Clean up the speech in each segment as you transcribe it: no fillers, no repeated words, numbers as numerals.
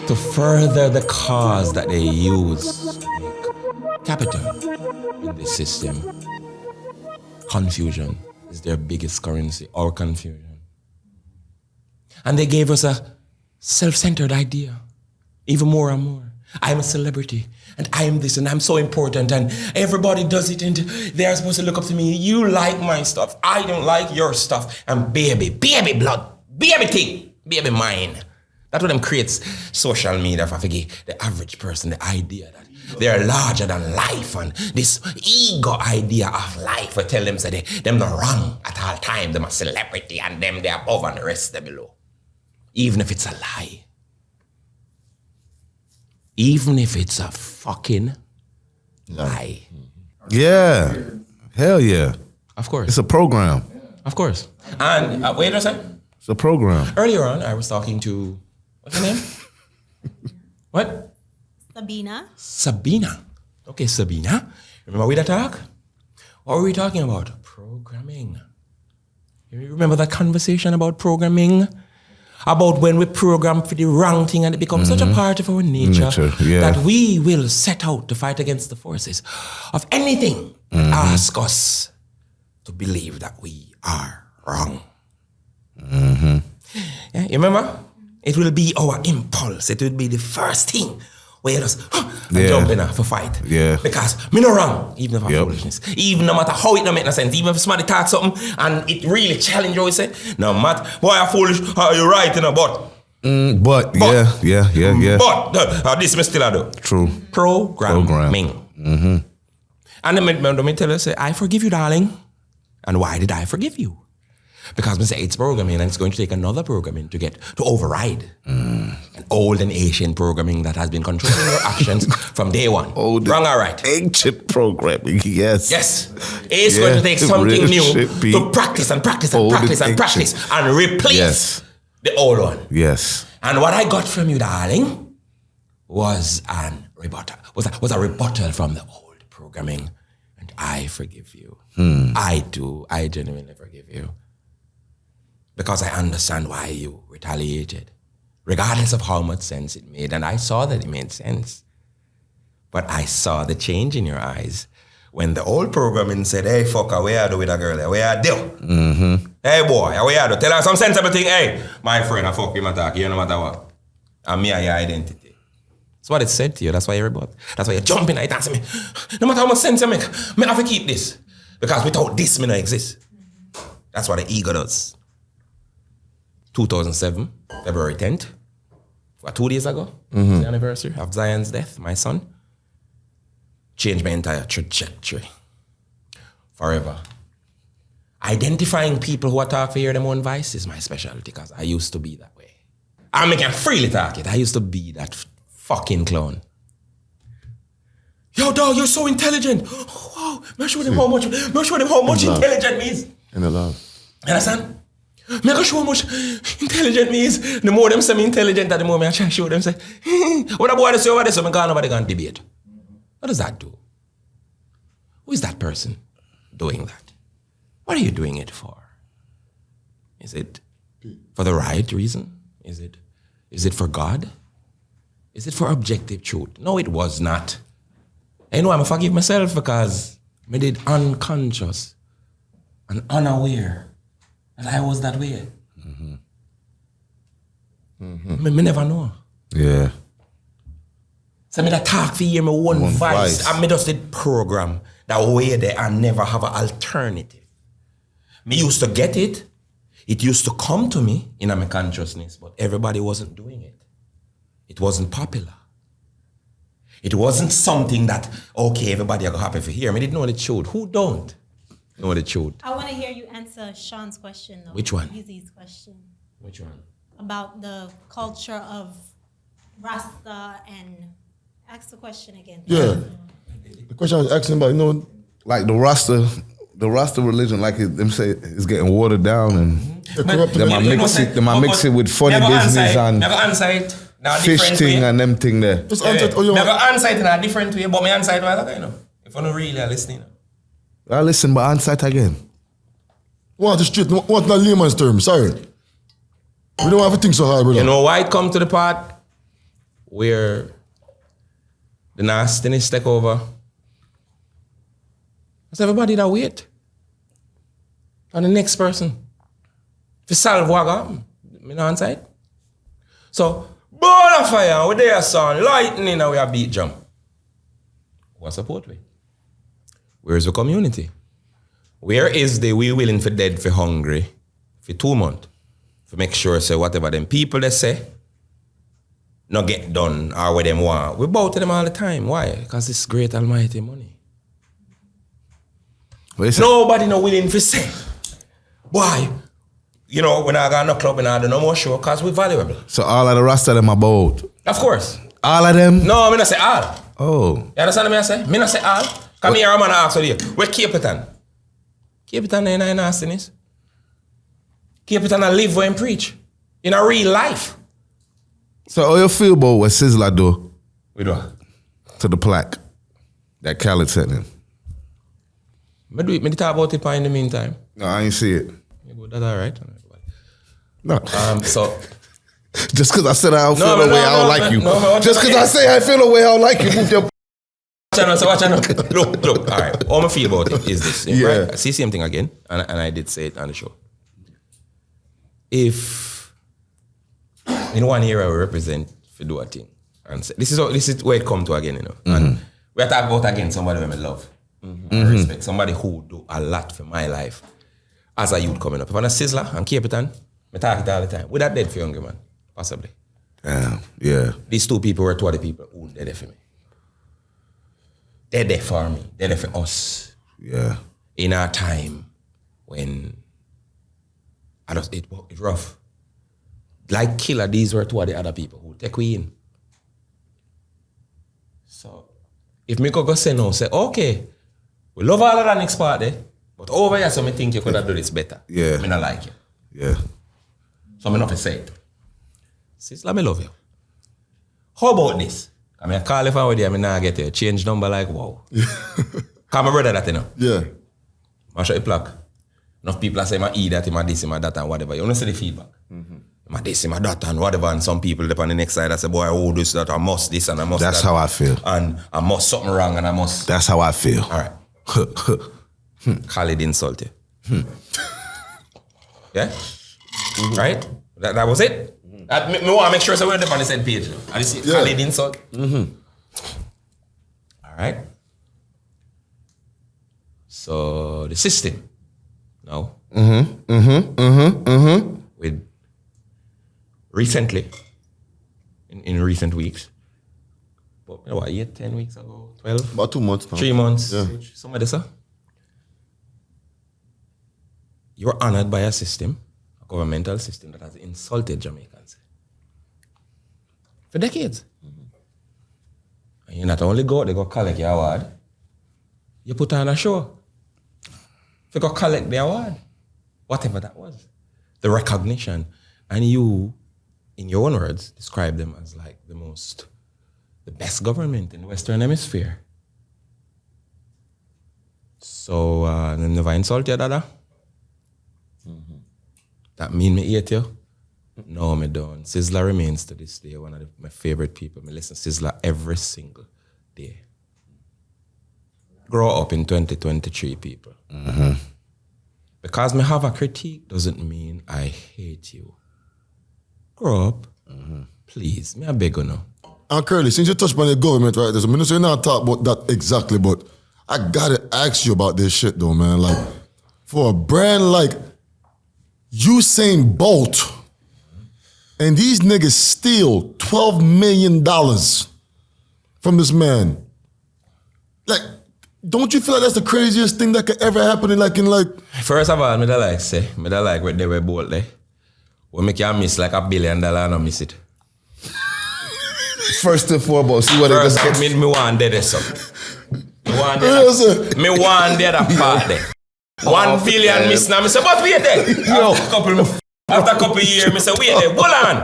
to further the cause that they use to make capital in this system. Confusion is their biggest currency, or confusion. And they gave us a self-centered idea, even more and more. I'm a celebrity, and I am this, and I'm so important, and everybody does it, and they're supposed to look up to me. You like my stuff, I don't like your stuff. And baby blood, baby thing, baby mine. That's what them creates social media for the average person, the idea that they're larger than life, and this ego idea of life will tell them say them not wrong at all time, them a celebrity, and them they above and the rest they below. Even if it's a lie. Even if it's a fucking lie. Yeah. Hell yeah. Of course. It's a program. Of course. And wait a second. It's a program. Earlier on, I was talking to, what's her name? What? Sabina. Okay, Sabina. Remember we that talk? What were we talking about? Programming. You remember that conversation about programming? About when we program for the wrong thing and it becomes such a part of our nature that we will set out to fight against the forces of anything that ask us to believe that we are wrong. Yeah, you remember? It will be our impulse. It will be the first thing where you just jump in for fight. Yeah. Because me no wrong, even if I'm foolishness. Even no matter how it don't make no sense. Even if somebody talks something and it really challenges what we say. No matter, boy, I'm foolish, you're right, you know, but. But. But this me still do. True. Programming. And then me tell her, say, I forgive you, darling. And why did I forgive you? Because we say it's programming and it's going to take another programming to override an old and ancient programming that has been controlling your actions from day one. Wrong or right? Ancient programming, yes. Yes. It's going to take something new to practice and replace the old one. Yes. And what I got from you, darling, was a rebuttal from the old programming. And I forgive you. I do. I genuinely forgive you. Because I understand why you retaliated, regardless of how much sense it made. And I saw that it made sense. But I saw the change in your eyes when the old programming said, hey, fucker, where are you with a girl there? Where are you? Hey, boy, where are you? Tell her some sensible thing. Hey, my friend, I fuck him attack you no matter what. And me and your identity. That's what it said to you. That's why you're about. That's why you're jumping at it and saying, no matter how much sense you make, I have to keep this. Because without this, me not exist. That's what the ego does. 2007, February 10th, 2 days ago, the anniversary of Zion's death, my son, changed my entire trajectory forever. Identifying people who are talk for hear them own voice is my specialty because I used to be that way. I can freely talk it. I used to be that fucking clown. Yo, dog, you're so intelligent. Wow, I'm showing him how much intelligent me is. In the love. You understand? Me go show how much intelligent me is. The more them say me intelligent, the more me I try to show them say, what a boy to say over there, so me can't nobody can debate. What does that do? Who is that person doing that? What are you doing it for? Is it for the right reason? Is it for God? Is it for objective truth? No, it was not. I know I'm forgive myself because I did unconscious and unaware. And I was that way. Me never know. Yeah. So me that talk for you, my one voice. And me just did program that way there and never have an alternative. Me used to get it. It used to come to me in my consciousness, but everybody wasn't doing it. It wasn't popular. It wasn't something that, okay, everybody are happy to hear. Me didn't know the truth. Who don't know the truth? I want to hear you answer Sean's question, though. Which one? Easy's question. Which one? About the culture of Rasta and... Ask the question again. Yeah. The question I was asking about, like the Rasta religion, like them say, is getting watered down and them I mix it with funny business and never answer it. Fish thing and them thing there. Just answer it. Never answer it in a different way, but me answer it while I know. If you're not really listening. I listen, but answer it again. Want the street, want the layman's term, sorry. We don't have to think so hard, brother. You know why it come to the part where the nastiness take over. It's everybody that wait. And the next person. If you solve what happen, me not on side. So, ball of fire, we there son, lightning and we have beat jump. What support we? Where is the community? Where is the we willing for dead, for hungry, for 2 months? To make sure say whatever them people they say, not get done or what them want. We bow to them all the time. Why? Because it's great almighty money. Nobody no willing to say. Why? You know, when I got no club and I do no more show because we're valuable. So all of the Rasta them are bold? Of course. All of them? No, I mean I say all. Oh. You understand what I say? Me not say all. Come here, I'm gonna ask you. Where Cape Town? Cape Town ain't nastiness. Cape Town live where and preach. In a real life. So how you feel about what Sizzla do? We do. To the plaque that Khaled sent him? Me talk about it in the meantime. No, I ain't see it. Yeah, but that's all right. No. So just because I said I don't feel the way I don't like you. Just because I say I feel the way I don't like you, move your watch out. Look. All right. All I feel about it is this. Yeah. Right? I see the same thing again, and I did say it on the show. If in one era we represent for do a thing, and say, this is where it come to again, you know. Mm-hmm. And we are talking about again somebody who I love. Mm-hmm. I respect somebody who do a lot for my life as a youth coming up. If I'm a Sizzla and Cape Town, I talk it all the time. Would that dead for younger man? Possibly. Yeah. These two people were two of the people who dead there for me. They're there for me. They're there for us. Yeah. In our time when it rough. Like Killer, these were two of the other people who take we in. So if me could go say no, say okay, we love all of that next part there, but over here, so me think you could have done this better. Yeah. Me not like you. Yeah. So me not say it. Sizzla, me love you. How about this? I mean, I call if I'm with you, I mean, I get you. Change number like, wow. Call my brother that, you know. Yeah. I show you plug. Enough people say, I eat that, I this, I that, and whatever. You want to see the feedback. I this, I that, and whatever. And some people up on the next side, I say, boy, I owe this, that, I must this, and I must That's that. how I feel. And I must something wrong, and I must. That's how I feel. All right. Khaled insult you. Yeah? Right? That was it? Me want to make sure so we're on the same page. I see Khaled insult. All right. So the system now. With recently, in recent weeks, but you know what, 8, 10 weeks ago, 12? About 2 months now. 3 months. Yeah. Some of this, sir. You're honored by a system, a governmental system that has insulted Jamaicans for decades. And you not only go, they go collect your award, you put on a show. If you go collect the award, whatever that was, the recognition, and you, in your own words, describe them as like the best government in the Western Hemisphere. So, never insult you, Dada? That mean me hate you? No, me don't. Sizzla remains to this day one of my favorite people. Me listen to Sizzla every single day. Grow up in 2023, people. Because me have a critique doesn't mean I hate you. Grow up. Please, me I beg you now. And Curly, since you touched on the government, right, there's a minute, so you're not talk about that exactly, but I gotta ask you about this shit though, man. Like, for a brand like Usain Bolt, and these niggas steal $12 million from this man. Like, don't you feel like that's the craziest thing that could ever happen in like First of all, me da like what they were both there. We make you miss like $1 billion and I miss it. First and foremost, see what it First, does. me want dead so. Me want dead a part there. 1 billion miss now. Me say, but wait there. After a couple years, me say, wait there, hold on.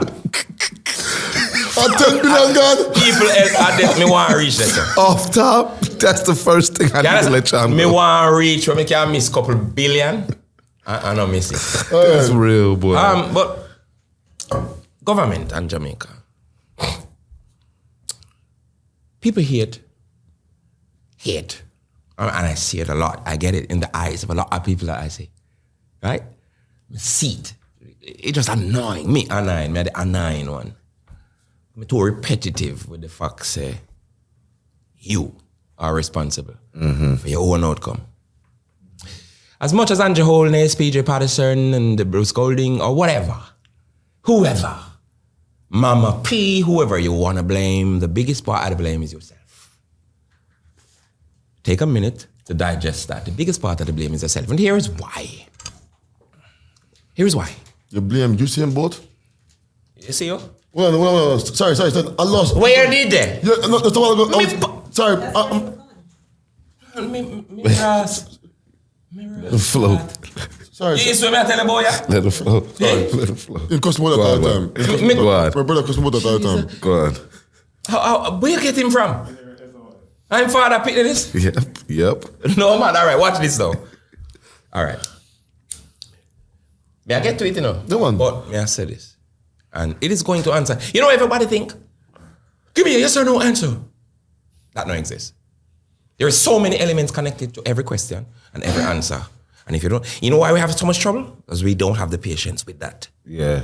$10 billion gone. People else are dead, me want to reach that. Off top, that's the first thing I need to let y'all know. Me want to reach where me can miss couple billion. I don't miss it. That's real, boy. But government and Jamaica. People hate. And I see it a lot. I get it in the eyes of a lot of people that I see. Right? See it. It's just annoying. Me the annoying one. I'm too repetitive with the fact say you are responsible for your own outcome. As much as Andrew Holness, PJ Patterson, and the Bruce Golding, or whatever, whoever, Mama P, whoever you want to blame, the biggest part of the blame is yourself. Take a minute to digest that. The biggest part of the blame is yourself. And here is why. Here's why. You blame Usain Bolt? You see you? Well, sorry. I lost. Where did they? Yeah, no, that's all I got. Sorry. Let it flow. Sorry. You swim out, tell the boy, yeah? Let it flow. Sorry, let it flow. In customer at all time. Go on. My brother customer at all time. Go on. Where you get him from? I'm father picked this? Yep. No, man, all right, watch this though. All right. May I get to it, you know? Go on. But may I say this? And it is going to answer. You know, everybody think, give me a yes or no answer. That don't exist. There are so many elements connected to every question and every answer. And if you don't, you know why we have so much trouble? Because we don't have the patience with that. Yeah,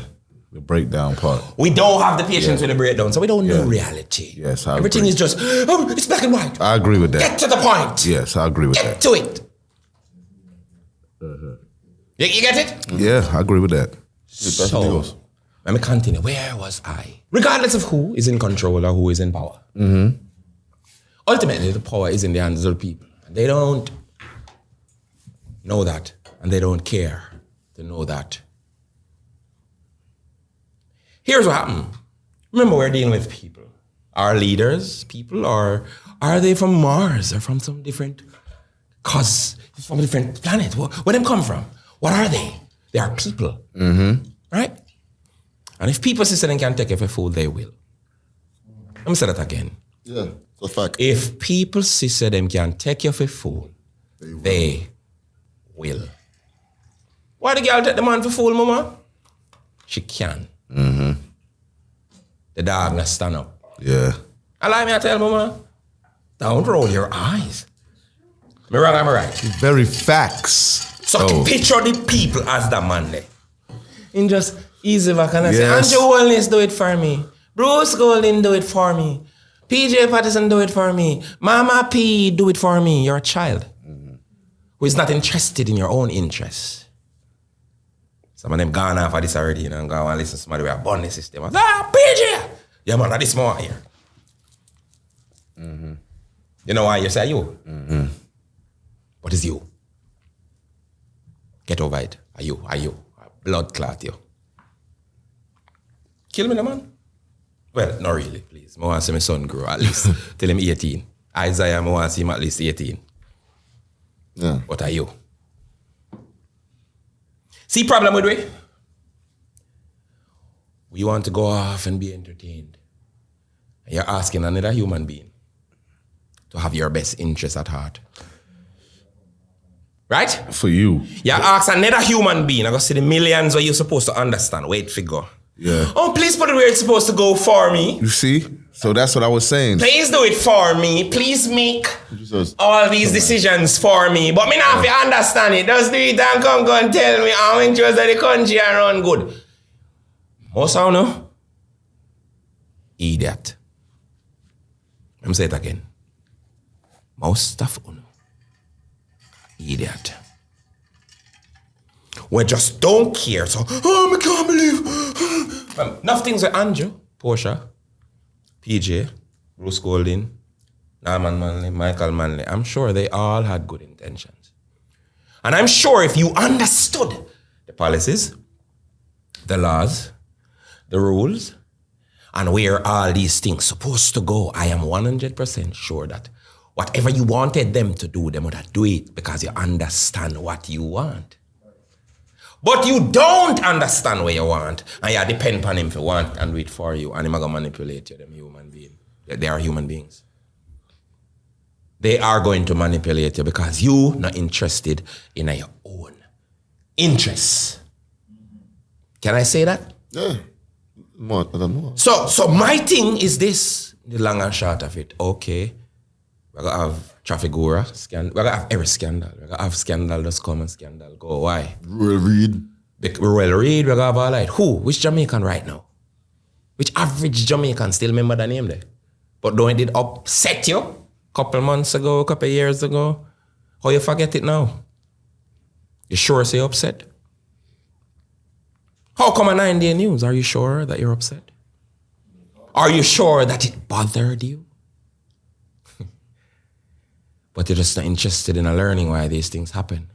the breakdown part. We don't have the patience with the breakdown, so we don't know reality. Yes, I Everything agree. is just, it's black and white. I agree with that. Get to the point. Yes, I agree with Get that. to it. You get it? Yeah, I agree with that. So, let me continue. Where was I? Regardless of who is in control or who is in power. Ultimately, the power is in the hands of the people. They don't know that, and they don't care to know that. Here's what happened. Remember, we're dealing with people. Our leaders, people, or are they from Mars or from some different cause, from a different planet? Where them come from? What are they? They are people, right? And if people say they can take you for food, they will. Let me say that again. Yeah, it's a fact. If people say them can take you for food, they will. Why the girl take the man for food, mama? She can. The dog not stand up. Yeah. Allow me to tell mama, don't roll your eyes. Me wrong, am I right? Very facts. So picture the people as the man there. In just easy back and I say, Yes. Andrew Wellness do it for me. Bruce Golding do it for me. PJ Patterson do it for me. Mama P do it for me. You're a child who is not interested in your own interests. Some of them gone off of this already, and go and listen to somebody with a bunny system. PJ! Yeah, man, this more here. You know why you say you? What is you? Get over it. Are you? Blood clot you. Kill me, the man. Well, not really, please. I want to see my son grow at least till him 18. Isaiah, I want to see him at least 18. Yeah. What are you? See problem with we? We want to go off and be entertained. And you're asking another human being to have your best interest at heart. Right? For you. You ask another human being, I go see the millions where you're supposed to understand. Wait, figure. Yeah. Oh, please put it where it's supposed to go for me. You see? So that's what I was saying. Please do it for me. Please make Jesus. all these decisions for me. But me not have to understand it. Just do it and come go and tell me how interest of the country and run good. Most of you know, idiot. Let me say it again. Most of you know, idiot. We just don't care. So, I can't believe. Enough things with Andrew, Portia, PJ, Bruce Golding, Norman Manley, Michael Manley. I'm sure they all had good intentions. And I'm sure if you understood the policies, the laws, the rules, and where all these things supposed to go, I am 100% sure that whatever you wanted them to do, they would do it because you understand what you want. But you don't understand what you want, and you depend on him to want and do it for you, and he's going to manipulate you, them human beings. They are human beings. They are going to manipulate you because you're not interested in your own interests. Can I say that? Yeah. More, I don't know. So my thing is this. The long and short of it, okay. We're going to have traffic gora, we're going to have every scandal. We're going to have scandal just come and scandal go. Why? Royal Reed. Royal Reed, we're going to have all like, who? Which Jamaican right now? Which average Jamaican still remember the name there? But don't it upset you? Couple months ago, couple years ago. How you forget it now? You sure say upset? How come a 9-day news? Are you sure that you're upset? Are you sure that it bothered you? But you're just not interested in learning why these things happen.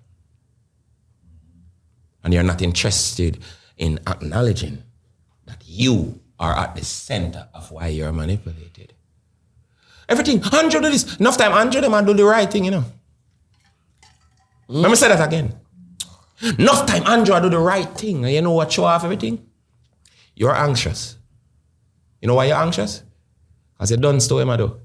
And you're not interested in acknowledging that you are at the center of why you're manipulated. Everything, Andrew do this. Enough time, Andrew, them and do the right thing, you know. Let me say that again. Enough time, Andrew, do the right thing. And you know what show off everything? You're anxious. You know why you're anxious? Because you done to him, I do.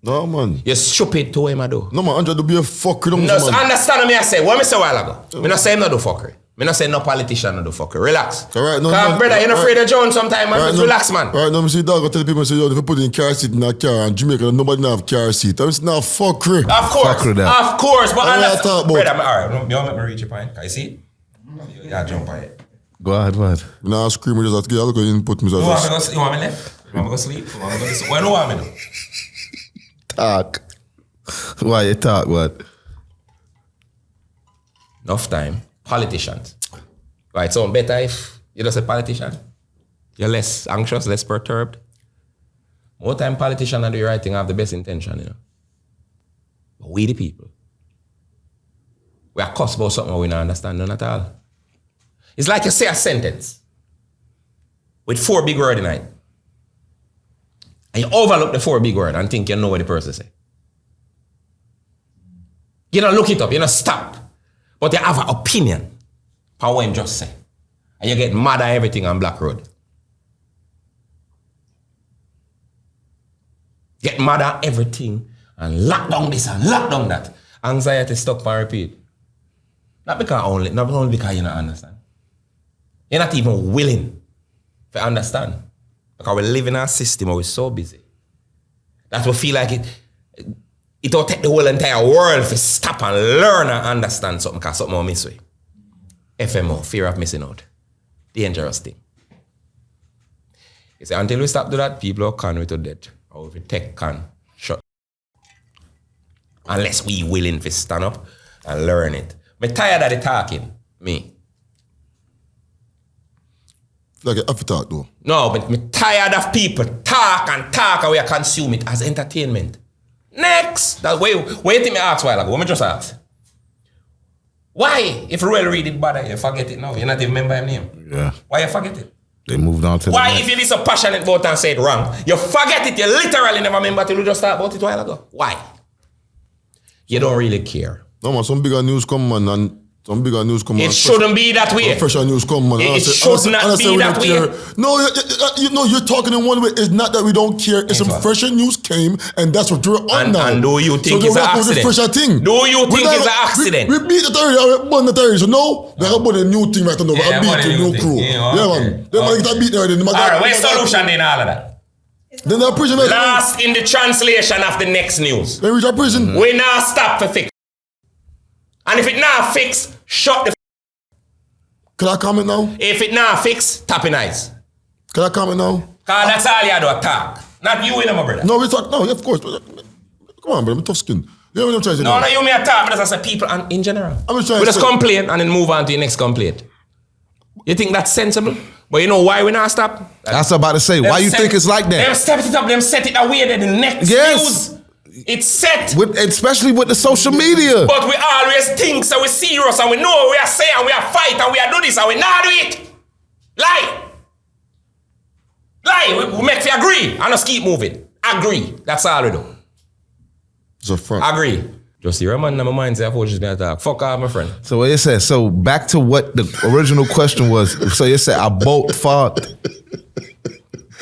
No, man. You're stupid to him, I do. No, man, Andrew, do be a fucker. No, so understand me, I say. What I say a while ago? Me not say him not do fuckery. Me not say no politician not do fuckery. Relax. All right, no, man, brother, you're not afraid of Jones sometime, man. Right, Just no, relax, man. Right, no, me see dog, I tell the people, say, yo, if you put in car seat in a car in Jamaica, nobody have car seat. I'm saying, nah, fuckery. Of course. Of course. But understand. Brother, all right, you want me to reach your point? Can you see it? Yeah, jump on it. Go ahead. Nah, scream, just have to get a look at input. You want me left? You want me to go sleep? You want me to go sleep? What do you want me to do? Talk. Why you talk, what? Enough time. Politicians. Right, so better if you just a politician. You're less anxious, less perturbed. More time politicians and do the right thing have the best intention, you know. But we the people. We are cussed about something we don't understand none at all. It's like you say a sentence with 4 big words in it. And you overlook the 4 big words and think you know what the person say. You don't look it up, you don't stop. But you have an opinion for what him just say. And you get mad at everything on Black Road. Get mad at everything and lock down this and lock down that. Anxiety stuck and repeat. Not only because you don't understand. You're not even willing to understand. Because we live in a system where we're so busy that we feel like it will take the whole entire world to stop and learn and understand something because something will miss way. FMO, fear of missing out. Dangerous thing. You see, until we stop doing that, people are con with to death. Or if we take con, shut. Unless we willing to stand up and learn it. I'm tired of the talking, me. Like a talk though. No, but I'm tired of people talk and we consume it as entertainment. Next! That's why you think me ask a while ago. What me just ask? Why? If you really read it bad, you forget it now. You not even remember his name. Yeah. Why you forget it? They moved on to why, if you be so passionate about it and say it wrong, you forget it, you literally never remember till you just talk about it a while ago. Why? You don't really care. No man, some bigger news come man and some bigger news come man. It shouldn't be that way. Fresher news come man. It should not be that way. No, you're talking in one way. It's not that we don't care. It's some fresher news came and that's what you're on now. And do you think it's an accident? Fresher thing. Do you think it's an accident? We beat the 30, we won the 30, so no, we have a new thing right now. We have beat the new crew. Yeah man. They might get beaten already. Alright, where's the solution in all of that? Then they're prison. Last in the translation of the next news. They reach a prison. We now stop for fix. And if it now fix, shut the. Can I comment now? If it now fix, tap in eyes. Can I comment now? Cause that's all you do, talk. Not you, my brother. No, we talk. No, of course. Come on, brother. I'm tough skin. You know what I'm trying to say? No, you may talk, but as I say people and in general. I'm just trying we to just complain and then move on to your next complaint. You think that's sensible? But you know why we not stop? That's about to say. Why you think it's like that? Them step it up, them set it away that the next news. It's set. Especially with the social media. But we always think so we're serious and we know we are saying and we are fight and we are do this and we not do it. Lie. We make you agree and just keep moving. Agree. That's all we do. It's a front. Agree. Just your man in my mind say I just gonna talk. Fuck off, my friend. So what you said, so back to what the original question was. So you said I both fought.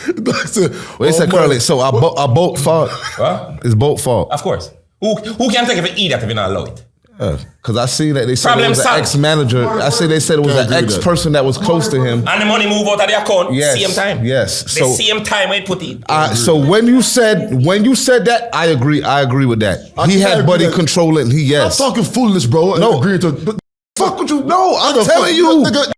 What you said, Curly? So I both fought. What? It's both fault. Of course. Who can take if you eat that if you not allow it? Because I see that they said Problem it was an solved. ex-manager. I see they said it was Can't an agree with that. ex-person that was close to him. And the money move out of the account. Yes. Same time. Yes. The So, same time I put it. so when you said that, I agree with that. He can't had agree buddy that. controlling. I'm Yes. talking foolishness, bro. No. Agreeing to, but Fuck with you. No, I'm telling you. Nigga,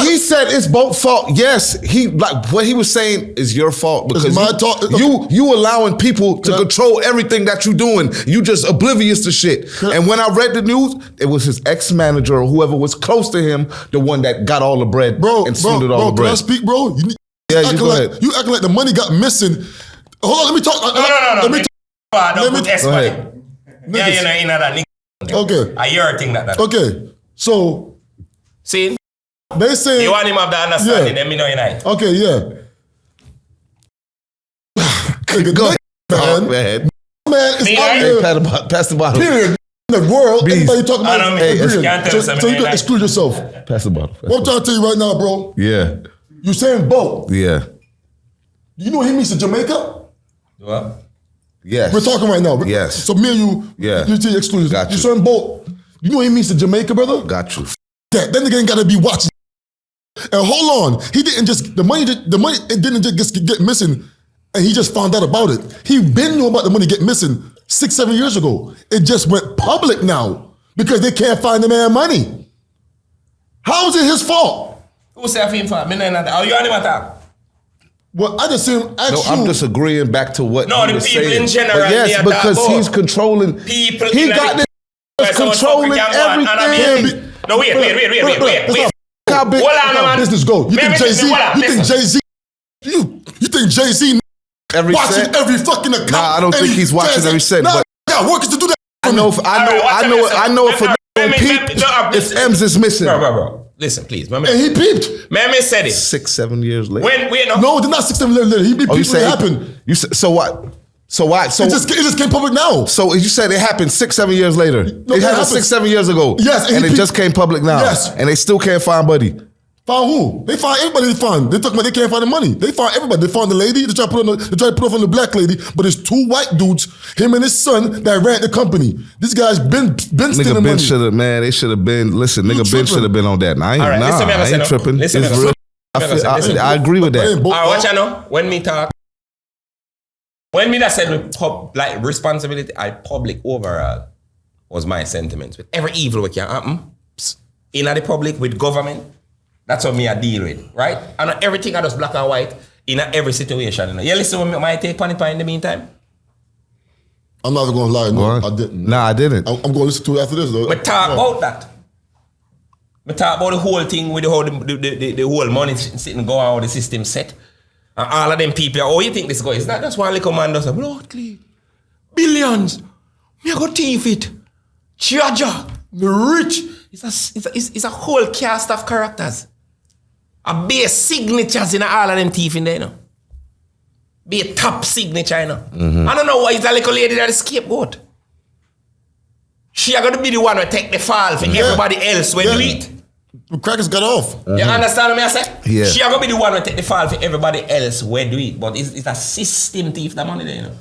He said it's both fault. Yes, he like what he was saying is your fault because my talk. you allowing people to control everything that you doing. You just oblivious to shit. And when I read the news, it was his ex-manager or whoever was close to him, the one that got all the bread and swindled all the bread. Can I speak, bro? Yeah, you go ahead. You acting like the money got missing. Hold on, let me talk. No. Let me Don't put S Go money. ahead. Yeah, you know, in that nigga. Okay. I hear a thing that. Okay. So See? they say You want him to have the understanding, Yeah. let me know you know. okay, yeah. Go ahead. Man, Man. man, it's Me, out right? here. Pass the bottle. Period. In the world, Bees. everybody talking I about don't it. mean- agreeing. can't tell So something you can like exclude yourself. Pass the bottle. What I'm trying to tell you right now, bro. Yeah. Usain Bolt. Yeah. You know what he means to Jamaica? What? Yes. We're talking right now. Yes. So me and you, Yeah. you exclude. Got you. Usain Bolt. You know what he means to Jamaica, brother? Got you. That nigga ain't gotta be watching. And hold on, he didn't just the money. It didn't just get missing, and he just found out about it. He been knew about the money get missing 6-7 years ago. It just went public now because they can't find the man money. How is it his fault? Who say him for? Me not. Are you on him attack? Well, I just see him ask No, you. I'm just agreeing back to what No, he the was people saying. in general, But they yes, are because that he's bold. controlling. People He in got the- this controlling everything. No, wait. How big? Hold on, man. Business go. You Man, think Jay-Z? hold on, You think listen. Jay-Z? You think Jay-Z Every watching cent? every fucking account? Nah, I don't think he's watching every cent, Nah, but- got workers to do that. I know it for peep if M's is missing. Bro. Listen, please. And he peeped. Man said it. 6-7 years later. When we know. No, they're not 6 7 later. He beat Oh, you people when say it happened. You say, so what? So why? So It just came public now. so you said it happened 6-7 years later. No, it it happened happened 6-7 years ago. Yes, and he it peeped. just came public now. Yes. And they still can't find Buddy. Found who? They found everybody. They found. They talking about they can't find the money. They found everybody. They found the lady. They tried to put off on the black lady, but it's 2 white dudes, him and his son, that ran the company. This guy's been stealing Nigga Ben money. should have, man. They should have been. Listen, nigga Ben tripping. should have been on that. Nah, I ain't, All right, listen, I ain't tripping. listen, It's listen. real. Listen. I agree with that. Both- All right, what you know? When me talk, when me that said like responsibility, I public overall was my sentiments with every evil what can happen in the public with government. That's what me I deal with, right? And everything I just black and white in every situation. You know? You listen to my take on it in the meantime. I'm not even gonna lie. No, What? I didn't. Nah, I didn't. I'm gonna listen to it after this though. But talk about that. But talk about the whole thing with the whole money sitting going how the system set. And all of them people, oh, you think this guy is not just one little man does Lordly, billions. Me I go thief it. Jaja, me rich. It's a whole cast of characters. A bare signatures in all of them thief in there, you know. Be a top signature, you know. I don't know why it's a little lady that is scapegoat. She are gonna be the one who take the fall for everybody else when you eat. The crackers got off. You understand what I say? Yeah. She are gonna be the one who take the fall for everybody else when you eat. But it's a system thief that money there, you know.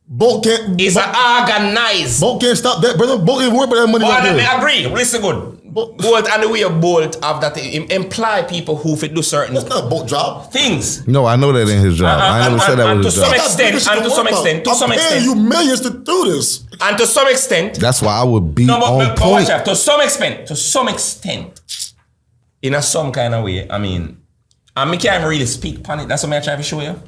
Bolt can't. It's an organized. Bolt can't stop that, brother. Bolt ain't worried about that money Well, right I there. agree. Listen good. Bolt and the way you Bolt have that imply people who fit do certain That's not a Bolt job. things. No, I know that ain't his job. I never said that was his to some job. extent, I'm paying you millions to do this. and to some extent, That's why I would be no, but on point. watch out. To some extent, in a some kind of way, I mean, and me can't even really speak on it. That's what I'm trying to show you.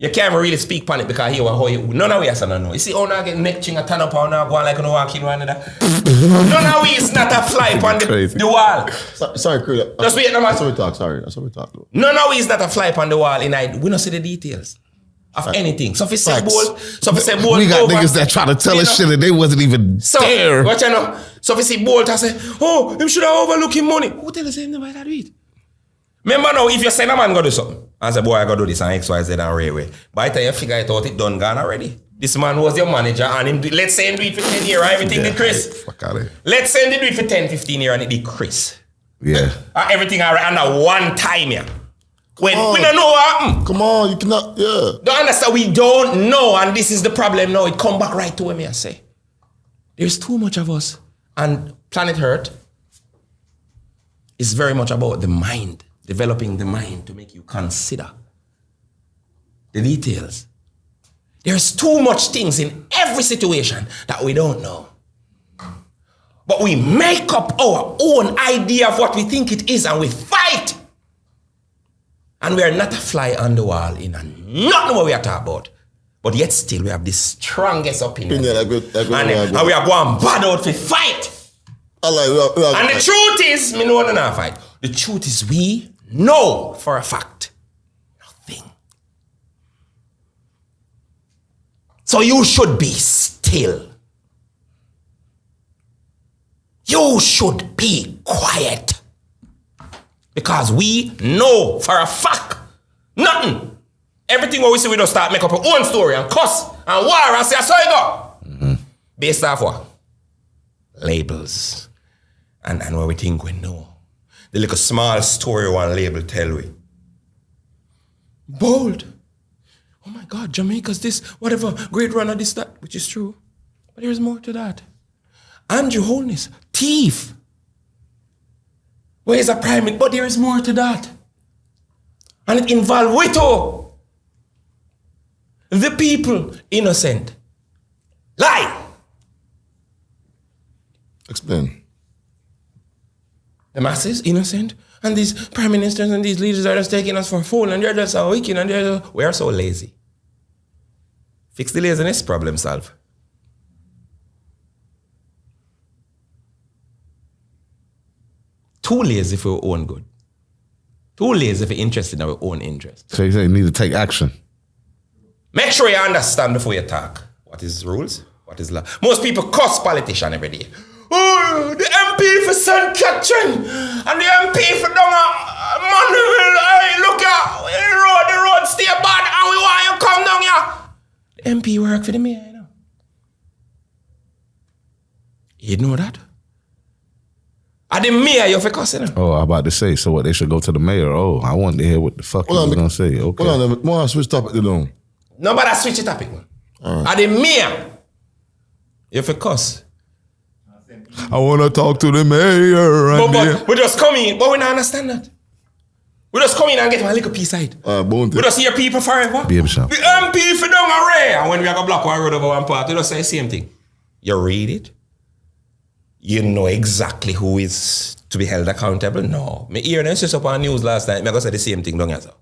You can't even really speak on it because here how you none of we has no. You see how now get neck ching a turn up how now go on like no walking around that. None of we is not a fly on the wall. Sorry, Chris. Just wait, no man. That's what we talk. Sorry, that's what we talk. None of we is not a fly on the wall. We don't see the details of anything. So if you say Facts. bold, so if you say bold, We got over, niggas that try to tell you us know. shit and they wasn't even So there. what you know? So if you see bold, I say, oh, him should have overlooked him money. Who tell us him about that do it? Remember now, if you say a man go do something, and say, boy, I go do this and X, Y, Z and railway. By the time you figure it out, it done gone already. This man was your manager and him let's say him do it for 10 years, everything did Chris. Fuck out of here. Let's say him did it for 10, 15 years and it did Chris. Yeah. Everything under one time, yeah. When Come we on. don't know what happened. Come on, you cannot. Yeah. Don't understand, we don't know, and this is the problem now. It come back right to him, I say. There's too much of us. And Planet Earth is very much about the mind, developing the mind to make you consider the details. There's too much things in every situation that we don't know. But we make up our own idea of what we think it is and we fight. And we are not a fly on the wall in a nothing what we are talking about. But yet still we have the strongest opinion. And we are going bad out to fight. And the truth is, me know not fight. The truth is we know for a fact nothing. So you should be still. You should be quiet. Because we know for a fact nothing. Everything what we say, we just start make up our own story and cuss and war and say, so you go. Mm-hmm. Based off what? Labels. And what we think we know. The little small story one label tell we. Bold. Oh my God, Jamaica's this, whatever, great runner, this, that, which is true. But there's more to that. Andrew Holness, thief. Where's a primate? But there is more to that. And it involves Wito. The people, innocent. Lie. Explain. The masses, innocent. And these prime ministers and these leaders are just taking us for a fool and they're just so wicked and we are so lazy. Fix the laziness, problem solve. Too lazy for our own good. Too lazy for interested in our own interest. So you say you need to take action. Make sure you understand before you talk. What is rules? What is law? Most people cuss politician every day. Oh, the MP for St. Catherine and the MP for Manuel. Hey, look here, the road stay bad and we want you come down here. The MP work for the mayor, you know. You know that? And the mayor you for cussing him. Oh, I'm about to say, so what, they should go to the mayor? Oh, I want to hear what the fuck you was going to say. Okay. Hold on, more switch topic to them. Nobody switch the topic, man. And the mayor, you for cuss. I want to talk to the mayor. But we just come in, but we don't understand that. We just come in and get my little piece side. We just hear people forever. Baby shop. The MP for down array. And when we have a block one road over one part, we just say the same thing. You read it. You know exactly who is to be held accountable. No. Me hear them just up on news last night. Me go say the same thing down here. So.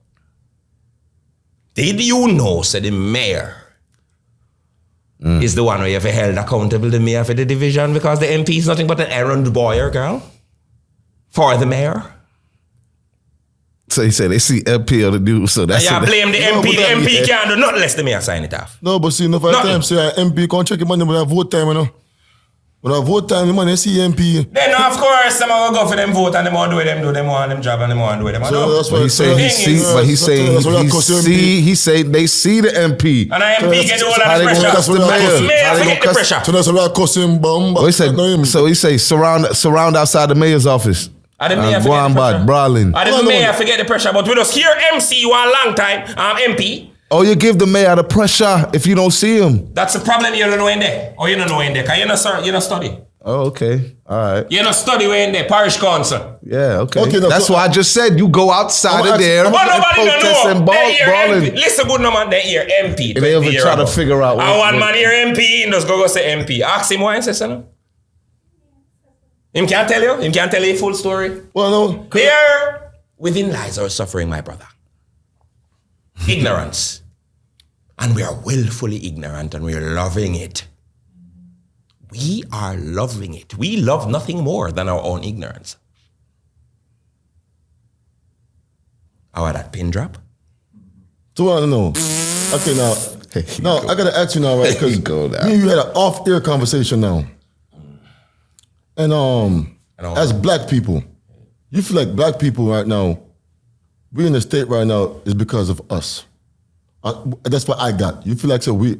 Did you know, said the mayor is the one who you have held accountable, the mayor for the division, because the MP is nothing but an errand boy or girl for the mayor? So he said they see MP on the news, so that's and you blame the MP. The MP can't do nothing less than mayor sign it off. No, but see, enough of the time, say MP can't check your money when I vote time, you know. When I vote time, the money see MP. Then of course, some will go for them vote and them want to do them want them job and them want to do them. So that's what he say they see the MP. And the MP get all that pressure. That's the mayor. Forget the pressure. So that's why I cuss him bomb. So he say surround outside the mayor's office. And the mayor forget the pressure. Brawling. And the mayor forget the pressure. But we just hear MC one long time, MP. Oh, you give the mayor the pressure if you don't see him. That's the problem you don't know in there. Or you don't know in there. Because you not study. Oh, okay. All right. You not study where in there. Parish council. Yeah, okay. That's why I just said you go outside of there and protest and brawling. Listen good no man, they hear MP. And they ever try to figure out what. And one man hear MP and just go say MP. Ask him why he says so. Him can't tell you? Him can't tell you the full story? Well, no. Here, within lies our suffering, my brother. Ignorance. And we are willfully ignorant and we are loving it. We are loving it. We love nothing more than our own ignorance. How that pin drop? So I don't know. Okay, now I gotta ask you now, right? Because you had an off-air conversation now. And as black people, you feel like black people right now, we in the state right now is because of us. That's what I got. You feel like we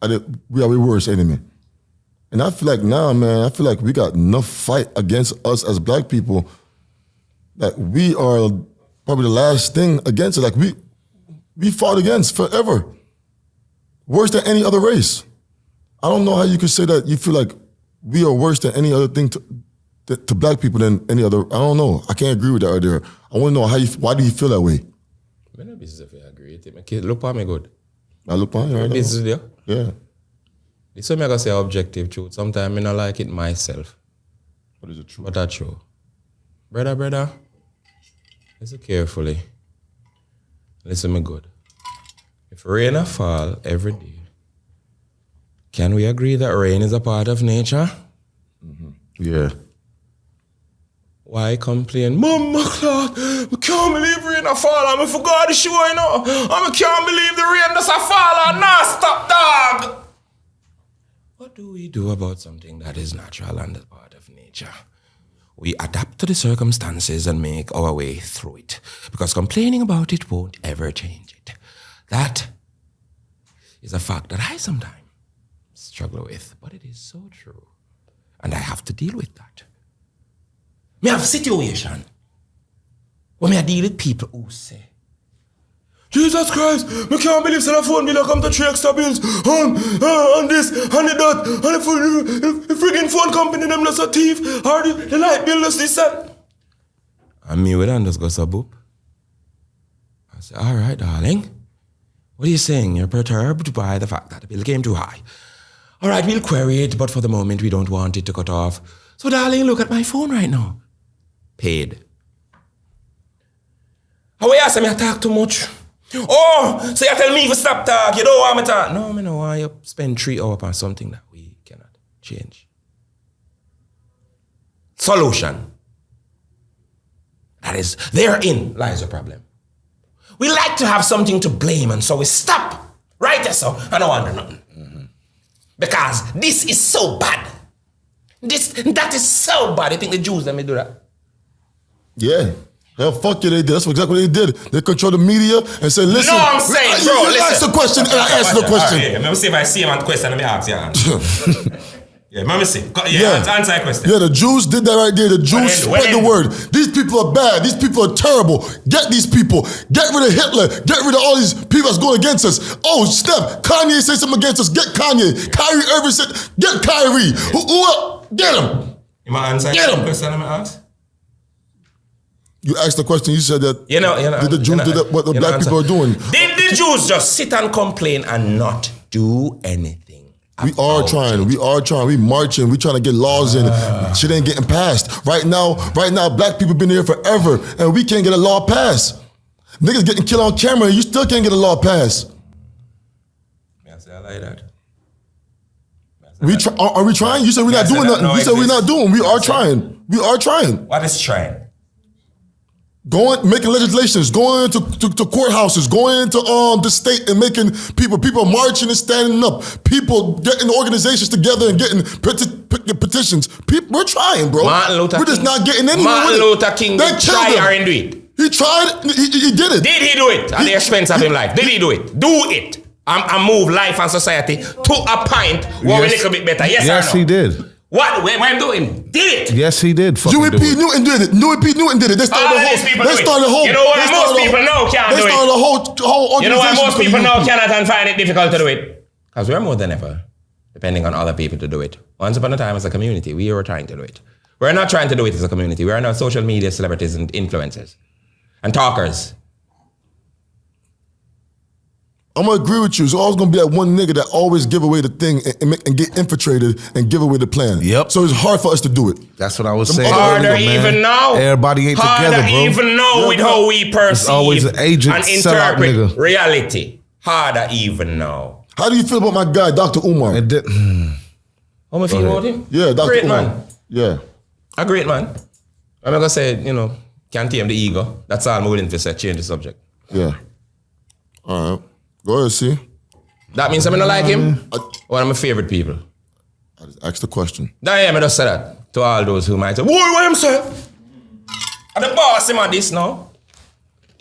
are the worst enemy. And I feel like now, man, I feel like we got enough fight against us as black people that we are probably the last thing against it. Like we fought against forever. Worse than any other race. I don't know how you could say that you feel like we are worse than any other thing to black people than any other. I don't know. I can't agree with that right there. I want to know why do you feel that way? I'm not business if I agree with it. My kid, look for me good. I look on you. Business with you. Yeah. This one I gotta say objective truth. Sometimes I don't like it myself. What is the truth? But that's true. Brother, listen carefully. Listen me good. If rain a fall every day, can we agree that rain is a part of nature? Mm-hmm. Yeah. Why complain? Mama Clark, I can't believe rain a fall. I forgot the show, you know. I can't believe the rain does a fall. Nah, stop, dog. What do we do about something that is natural and a part of nature? We adapt to the circumstances and make our way through it. Because complaining about it won't ever change it. That is a fact that I sometimes struggle with, but it is so true. And I have to deal with that. Me have a situation where I deal with people who say, Jesus Christ, I can't believe the phone bill come to 3 extra bills on this, on that, and the friggin' phone company, them just a thief, or the light bill just this and. And me with them just go so boop. I say, all right, darling. What are you saying? You're perturbed by the fact that the bill came too high. All right, we'll query it, but for the moment, we don't want it to cut off. So, darling, look at my phone right now. Paid. How you say me I talk too much? Oh, so you tell me to stop talk, you don't want me to talk. No, I don't want you spend 3 hours on something that we cannot change. Solution. That is, therein lies the problem. We like to have something to blame, and so we stop. Right there, so I don't want to do nothing. Mm-hmm. Because this is so bad. That is so bad. You think the Jews let me do that? Yeah. Hell, fuck you, they did. That's exactly what they did. They control the media and say, listen. No, I'm saying, bro, listen. Ask the question and I answer the question. Let me see if I see him on the question, let me ask you. Yeah, let me see. Yeah, answer the question. Yeah, the Jews did that right there. The Jews spread the word. These people are bad. These people are terrible. Get these people. Get rid of Hitler. Get rid of all these people that's going against us. Oh, Steph, Kanye said something against us. Get Kanye. Kyrie Irving said, get Kyrie. Get him. You might answer the question let me ask? You asked the question, you said that did the Jews do that, what the black people are doing. Did the Jews just sit and complain and not do anything? We are trying. We marching. We trying to get laws in. Shit ain't getting passed. Right now, black people been here forever and we can't get a law passed. Niggas getting killed on camera and you still can't get a law passed. I like that. Are we trying? You said we're not doing nothing. You said we're not doing. We are trying. We are trying. What is trying? Making legislations, going to courthouses, going into the state and making people marching and standing up, people getting organizations together and getting petitions. We're trying, bro. We're just not getting anywhere. Martin Luther King did try and do it. He tried. He did it. Did he do it at the expense of his life? Did he do it? Do it. And move life and society to a point where we're a little bit better. Yes or no? Yes, he did. What I'm doing? Did it? Yes, he did. Huey P. Newton did it. Huey P. Newton did it. They started the whole. You know why most people know can't do it? They started the whole organization. You know why most people know cannot and find it difficult to do it? Because we're more than ever depending on other people to do it. Once upon a time, as a community, we were trying to do it. We're not trying to do it as a community. We are now social media celebrities and influencers and talkers. I'm gonna agree with you. There's always gonna be that one nigga that always give away the thing and get infiltrated and give away the plan. Yep. So it's hard for us to do it. That's what I was saying. Harder even now. Everybody ain't together, bro. Harder even now with how we perceive always an agent, and sellout interpret nigga. reality. Harder even now. How do you feel about my guy, Dr. Umar? And How am I feel about him? Yeah, Dr. Great Umar. man. Yeah. A great man. I'm not gonna say, can't tame the ego. That's all I'm willing to say, change the subject. Yeah. All right. Go ahead, see. That means I'm not like him? One of my favorite people. I just asked the question. I just say that to all those who might say, what am say? I'm the boss him on this now.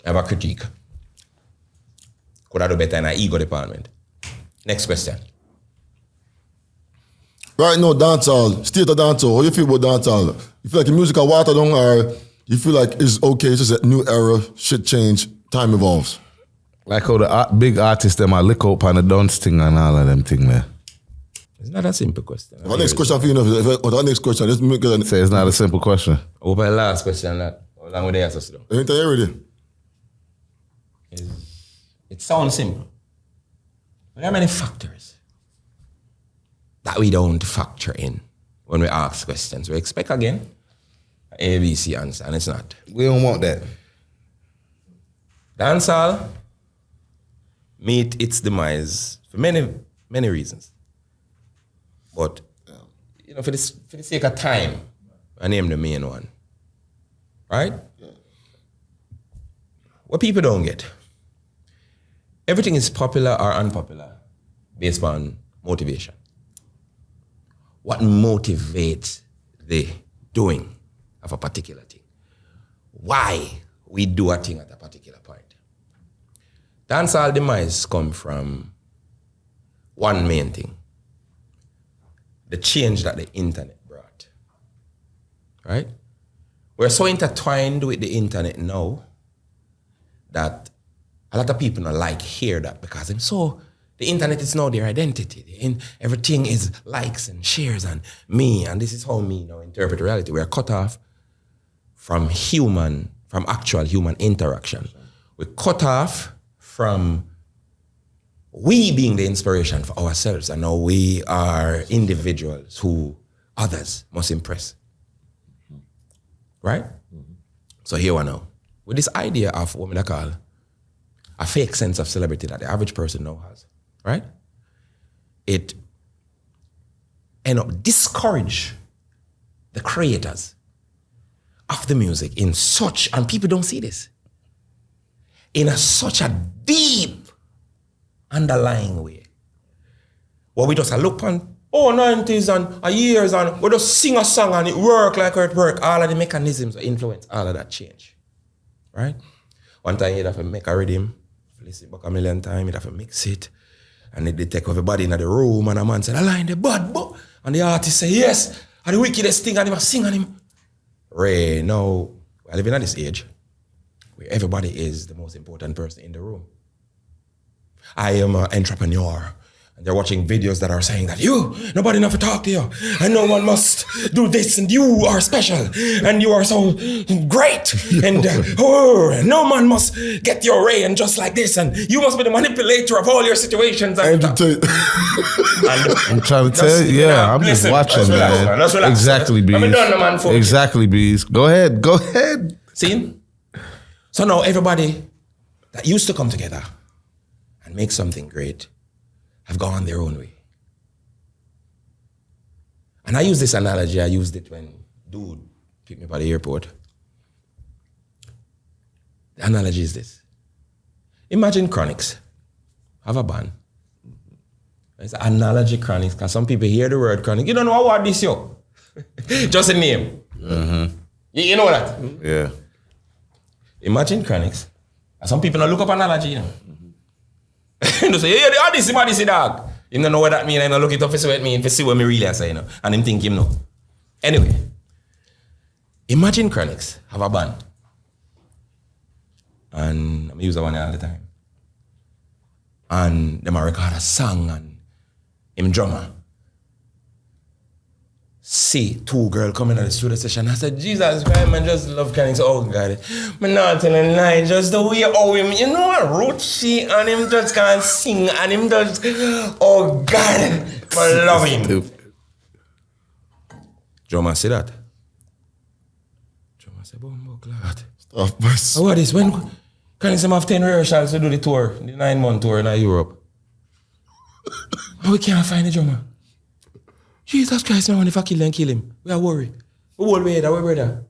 I have a critique. Could I do better in our ego department? Next question. Right now, dancehall, state of dancehall. How you feel about dancehall? You feel like your music are watered down, or you feel like it's okay, it's just a new era, shit change, time evolves? like how the big artists them are lick up on the dance thing and all of them thing there. It's not a simple question. Our next question for you, our next question, let's make it. Say it's not a simple question. Over the last question, that how long would they ask us to do? Ain't that already? It sounds simple. But there are many factors that we don't factor in when we ask questions. We expect again A, B, C answer, and it's not. We don't want that. Dancehall meet its demise for many, many reasons. But you know, for the sake of time, I name the main one. Right? Yeah. What people don't get. Everything is popular or unpopular based on motivation. What motivates the doing of a particular thing? Why we do a thing at a particular point? Dancehall demise come from one main thing. The change that the internet brought. Right? We're so intertwined with the internet now that a lot of people don't hear that because the internet is now their identity. Everything is likes and shares and me, and this is how me now interpret reality. We're cut off from actual human interaction. We're cut off from we being the inspiration for ourselves, and now we are individuals who others must impress. Right? Mm-hmm. So here we are now. With this idea of what I call a fake sense of celebrity that the average person now has, right? It end up discourage the creators of the music in such, and people don't see this, in such a deep underlying way. Well, we just look on 90s and years and we just sing a song and it work like it work. All of the mechanisms influence all of that change, right? One time you'd have to make a rhythm, listen back a million times, you'd have to mix it, and they take everybody in the room and a man said, I line the bad boy. And the artist say, yes, and the wickedest thing, and he must sing on him. Ray, now, we're living at this age where everybody is the most important person in the room. I am an entrepreneur. And they're watching videos that are saying that nobody enough to talk to you. And no one must do this, and you are special. And you are so great. And no man must get your way and just like this. And you must be the manipulator of all your situations. And I'm trying to tell you, I'm just watching, man. Exactly, Bees. I'm done, man. Exactly, Bees. Go ahead. See? So now everybody that used to come together and make something great have gone their own way. And I use this analogy, I used it when dude picked me up at the airport. The analogy is this. Imagine Chronics have a band. It's an analogy Chronics, because some people hear the word Chronics. You don't know what this is. Just a name. Mm-hmm. You know that? Yeah. Imagine Chronics. And some people don't look up analogy, you know. They say, yeah, this dog. You don't know what that means. I don't look it up to see what it means, to see what me really say, you know. And him think him know. Anyway, imagine Chronics have a band. And I use that one all the time. And them record a song and him drummer. See two girls coming to the studio session. I said, Jesus Christ, man, just love Chronics. Oh God, man, not telling lie. Just the way how him, you know what, root shit, and him just can't sing, and him just, oh God, I love him. Drummer say that. Drummer say, "Bumbo glad." Stop, boss. What is when Chronics have 10 rehearsals to do the tour, the 9-month tour in Europe? How we can't find the drummer? Jesus Christ, man, if I kill him, we are worried. We will wait, our brother.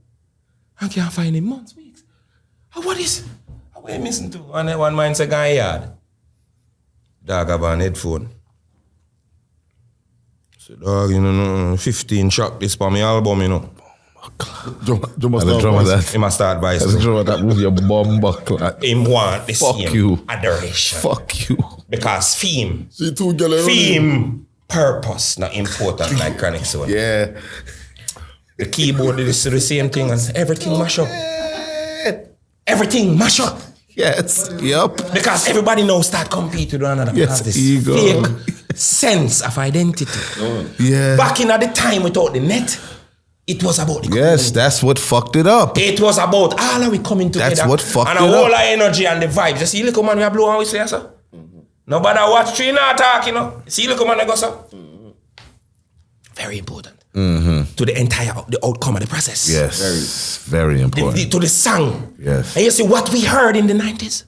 I can't find him months, weeks. What is? What are you missing to? And then one man say, guy yard. Dog have an headphone. So dog, 15 track this for my album, you know. He must start by the drummer that move your bum buckle. Him want the Fuck same you. adoration. Fuck you. Because theme. See two girls. Theme. Purpose not important like Chronics one. Yeah. The keyboard is the same thing as everything mash up. Everything mash up. Yes. Yep. Because everybody now start compete with one another. Yes, Because this ego. fake sense of identity. Yeah. Back in at the time without the net, it was about the Yes, that's what fucked it up. It was about all of we coming together. That's what fucked and it a whole up. lot of energy and the vibes. You see, look, man, we are blowing whistle, sir. Nobody watch tree not talk, you know. See, look, man, they go, sir. Very important to the entire the outcome of the process. Yes, very important. To the song. Yes. And you see, what we heard in the 90s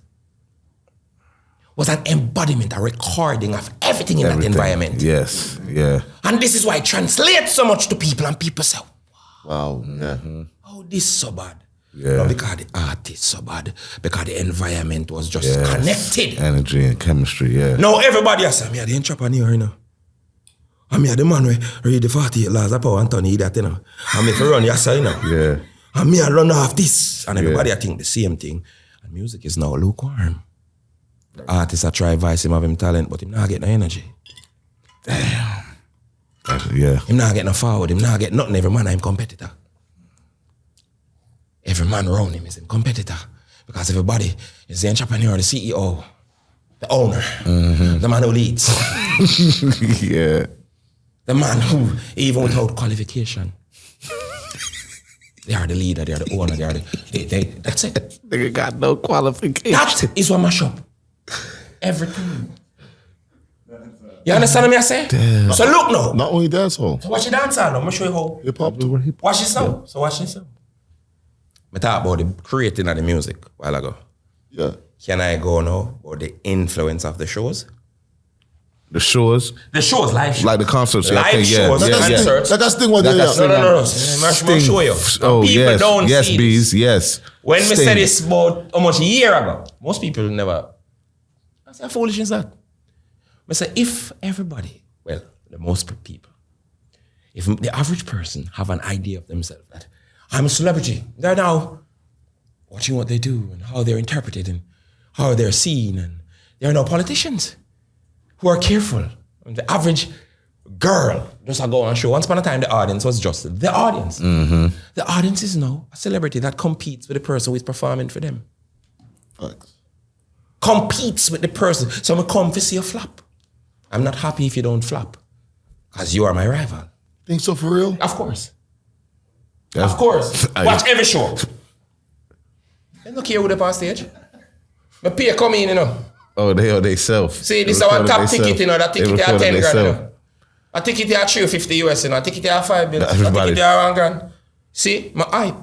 was an embodiment, a recording of everything in that environment. Yes, yeah. And this is why it translates so much to people, and people say, Wow. Yeah. oh, this is so bad. Yeah. Not because the art is so bad, because the environment was just connected. Energy and chemistry, yeah. Now everybody has said, me are the entrepreneur, you know. And me are the man who read the 48 laws of power and turn that, you know. And me for run your side, you know. Yeah. And me I run off this. And everybody I think the same thing. And music is now lukewarm. The artist I try advise him of him talent, but him not get no energy. Damn. Yeah. Him not get no forward, him not get nothing. Every man I'm competitor. Every man around him is a competitor. Because everybody is the entrepreneur, the CEO, the owner, the man who leads. Yeah. The man who, even without qualification, they are the leader, they are the owner, that's it. Nigga got no qualification. That is what mash up everything. You understand what I say? Damn. So look now. Not only dancehall. So watch the dance now. I'm gonna show you how. Hip hop. Watch this now. So watch this now. I talk about the creating of the music a while ago. Yeah. Can I go now about the influence of the shows? The shows. The shows, live shows. Like the concerts. Live okay, shows, yeah, concerts. Like I think what Like they I are. said, No. I'm show you. Oh, People yes. don't Yes, see bees. this. Yes. When we Sting. said this about almost a year ago, most people never. I say, how foolish is that? I say, if everybody, well, the most people, if the average person have an idea of themselves that I'm a celebrity, they're now watching what they do and how they're interpreted and how they're seen, and they're now politicians who are careful. And the average girl just go on a show. Once upon a time, the audience was just the audience. The audience is now a celebrity that competes with the person who is performing for them. Facts. Competes with the person. So I'm come to see a flop. I'm not happy if you don't flop, because you are my rival. Think so for real? Of course. That's- Of course. Watch every show. They don't care who they on stage. My peer come in, you know. Oh, they self. See, this is our top ticket, you know. That ticket is 10 grand, you know. A ticket is 350 US, you know. A ticket is 5 bills. A Everybody. ticket is 1 grand. See, my hype.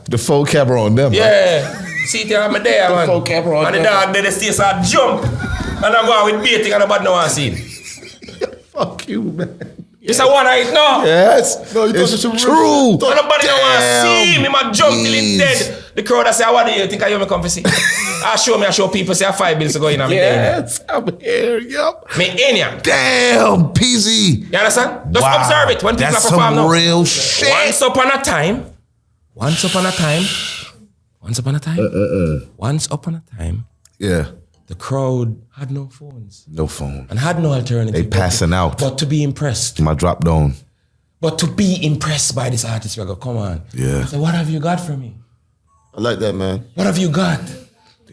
The full camera on them. Yeah. See it here, I'm there, man. full camera on and the them. dog there, the stairs are jump. And I'm going with baiting and nobody no one see it. Fuck you, man. It's a one night, no. Yes. No, you it's thought it's true. And nobody no one see Damn. him. I jump till he's dead. The crowd I say, what do you think I you me come to see? I show people say 5 bills to go in and Yes, I'm here. Yep. me in ya. Damn, PZ. You understand? Just Wow. observe it when people That's perform some now. real shit. Once upon a time, Yeah. the crowd had no phones No phone. and had no alternative. They passing out. But to be impressed. My drop down. But to be impressed by this artist, we go, come on. Yeah. So what have you got for me? I like that, man. What have you got?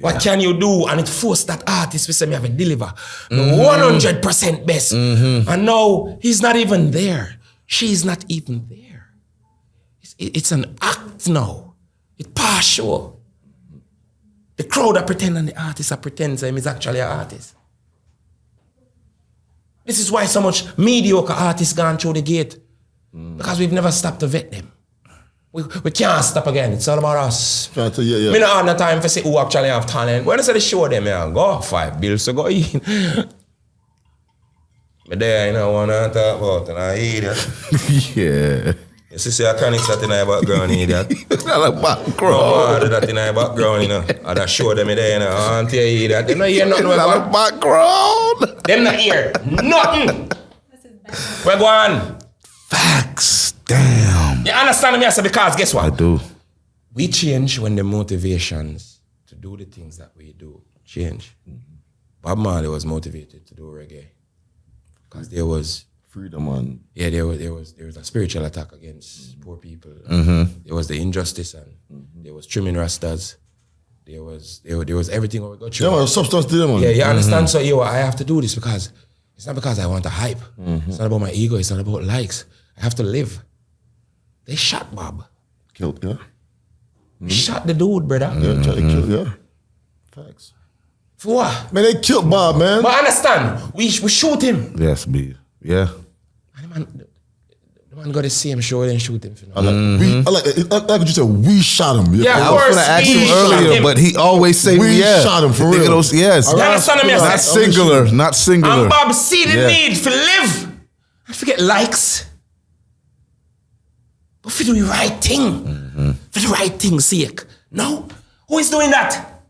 What can you do? And it forced that artist to say me have to deliver the 100% best. And now he's not even there. She's not even there. It's an act now. It's partial. The crowd are pretending the artist are pretending him is actually an artist. This is why so much mediocre artists gone through the gate. Because we've never stopped to vet them. We can't stop again. It's all about us. Trying to, yeah. Me not have no time for say who actually have talent. When I say the show them, I go 5 bills to go in. But there, you know, wanna talk about and I hear that. Yeah. You see, I can't that in my background, idiot. It's not a No, background. I do that in my background, you know. I just show them there, you know. I want to hear that. They don't hear nothing. It's not a background. Them not hear nothing. We're going. Facts. Damn. You understand me? I say, because guess what? I do. We change when the motivations to do the things that we do change. Bob Marley was motivated to do reggae because there was Freedom, man. there was a spiritual attack against poor people. There was the injustice and there was trimming rastas. There was everything we got through. Yeah, man, substance to them, man. Yeah, you understand? So I have to do this because It's not because I want the hype. It's not about my ego. It's not about likes. I have to live. They shot Bob. Killed, yeah. Shot the dude, brother. Yeah, try to kill, yeah. Facts. For what? Man, they killed Bob, man. But understand, we shoot him. Yes, B. Yeah. And the man got the same show and shoot him. I like what you said. We shot him. Yeah, I was gonna ask you earlier, but he always say We shot him, for real. Yes. You understand me? Not singular. Not singular. And Bob see the need for live. I forget likes. But for the right thing. For the right thing's sake. No? Who is doing that?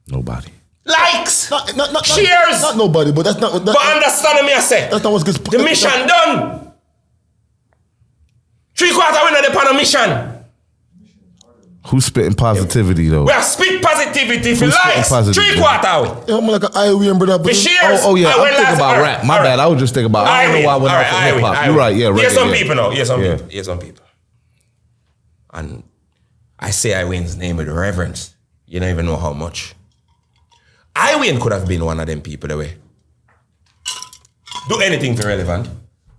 Nobody. Likes. Not Cheers. Not nobody, but that's not. But understand me, I say. That's not what's good. The mission done. 3/4 winner upon a mission. Who's spitting positivity though? We are spit positivity for Who's spitting likes. positivity? 3/4 Yeah, I'm like an IOE brother. for shares. Oh yeah, I I'm went thinking last- about all rap. right, My all bad. right. I was just thinking about. I don't know why I went off of hip hop. You're right. Yeah, Here's some reggae, people now. Here's some Yeah. people. Here's some people. And I say I win's name with reverence. You don't even know how much. I win could have been one of them people the way. Do anything for relevant.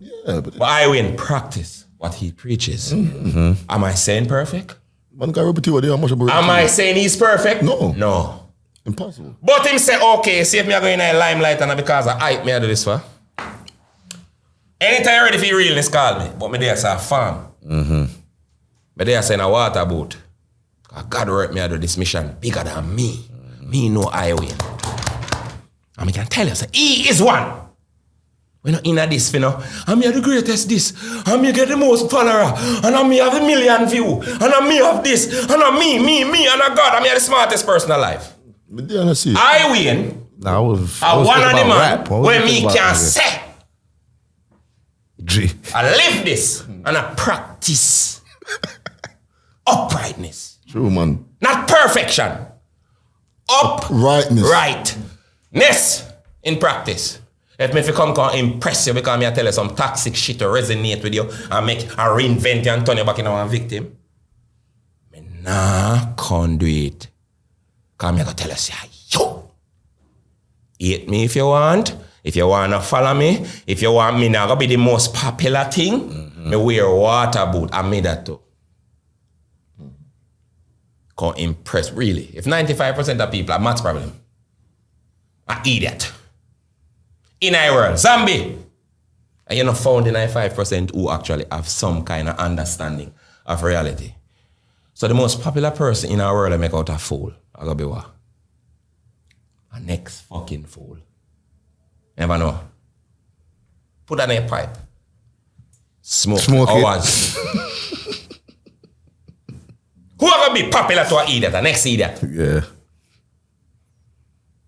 Yeah, but But I win practice what he preaches. Am I saying perfect? man got repetitive. What they how much about Am I saying he's perfect? No. No. Impossible. But him say, okay, see if me are going in a limelight and because I hype me I do this for. Anytime ready for realness call me. But me there say a farm. Me there say in a water boat. God work me I do this mission bigger than me. Me know I win. And I can tell you, say, he is one. We're not in this, you know. I'm here the greatest this. I'm here get the most follower. And I'm here have the million view. And I'm me have this. And I'm me, and I'm God. I'm here the smartest person alive. But they see. I win. Nah, I was I one of thinking the about man rap. I wasn't where me thinking about can rap. say. G. I live this and I practice uprightness. True, man. Not perfection. Rightness. Rightness in practice. If me come impress you because me I tell you some toxic shit to resonate with you and reinvent you and turn you back into a victim. Me nah can't do it. Because me I go tell you, say, yo, hate me if you want. If you want to follow me, if you want me now to be the most popular thing, me wear a water boot. I made that too. Can't impress, really. If 95% of people are maths problem, an idiot. In our world, zombie. And you're not found the 95% who actually have some kind of understanding of reality. So the most popular person in our world that make out a fool, I gotta be what? A next fucking fool. Never know. Put that in a pipe. Smoke it. hours. Who are gonna be popular to an idiot, the next idiot? Yeah.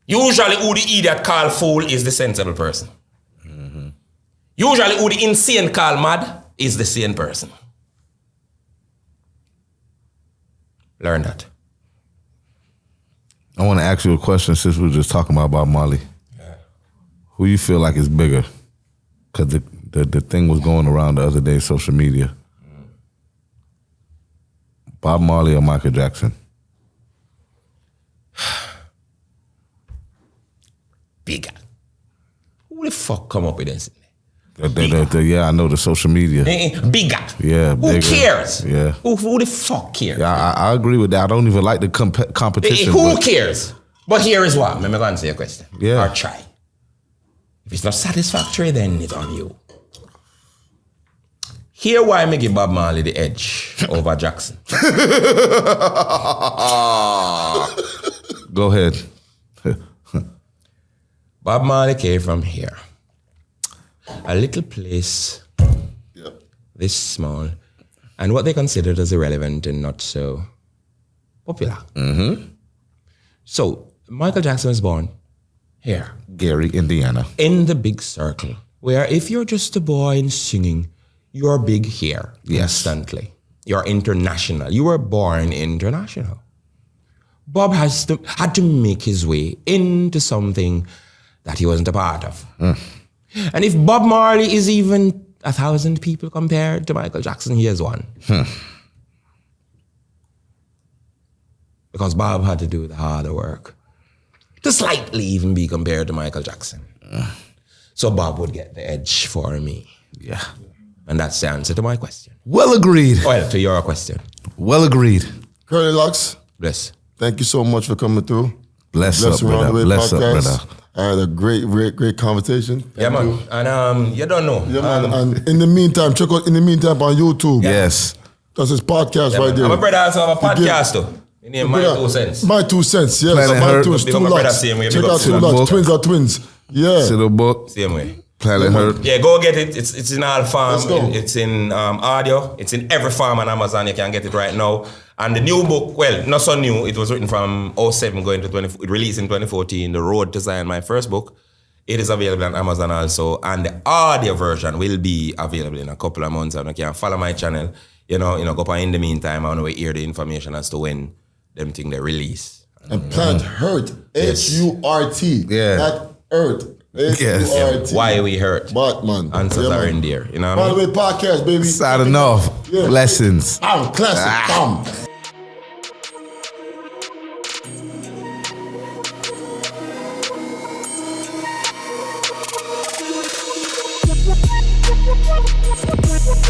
Usually who the idiot call fool is the sensible person. Usually who the insane call mad is the sane person. Learn that. I want to ask you a question since we were just talking about Bob Marley. Yeah. Who you feel like is bigger? Because the thing was going around the other day, social media. Bob Marley or Michael Jackson? Bigger. Who the fuck come up with this? Yeah, I know the social media. Bigger. Yeah, Who bigger. cares? Yeah. Who the fuck cares? Yeah, I agree with that. I don't even like the competition. Who but- cares? But here is what. Let me go answer your question. Yeah. Or try. If it's not satisfactory, then it's on you. Here why I give Bob Marley the edge over Jackson. Go ahead. Bob Marley came from here. A little place, this small, and what they considered as irrelevant and not so popular. So Michael Jackson was born here. Gary, Indiana. In the big circle, where if you're just a boy and singing, you're big here instantly. You're international. You were born international. Bob had to make his way into something that he wasn't a part of. And if Bob Marley is even 1,000 people compared to Michael Jackson, he is one. Because Bob had to do the harder work to slightly even be compared to Michael Jackson. So Bob would get the edge for me. Yeah. And that's the answer to my question. Well agreed. Well, to your question. Well agreed. Curly Lux, Bless. thank you so much for coming through. Bless up, Around the brother. Way Bless up, podcast. brother. I had a great conversation. Yeah, man. And you don't know. Yeah, man. And in the meantime, check out In the Meantime on YouTube. Yes. That's his podcast Yeah, right man. there. And my brother also have a You podcast too. His name My 2 Cents. My 2 cents, yes. Planet My Earth. 2 Big up my brother Lux. same way, Check big up out to 2 the Lux. book. Twins are twins. Yeah. See the book. Same way. Planet Earth. Yeah, go get it. It's in all form. Let's go. It's in audio. It's in every form on Amazon. You can get it right now. And the new book, well, not so new. It was written from 2007 going to 20. It released in 2014. The Road to Zion, my first book. It is available on Amazon also, and the audio version will be available in a couple of months. And you can follow my channel. You know, go up In the Meantime. I want to hear the information as to when them thing they release. And Planet Hurt. Yes. H-U-R-T. Yeah. Not Earth. H-U-R-T. Why we hurt? But, man. Answers Yeah, are man. in there. You know what By I the mean? way, podcast, baby. Signing off. Yeah. Blessings. Classic. Bam. We'll be right back.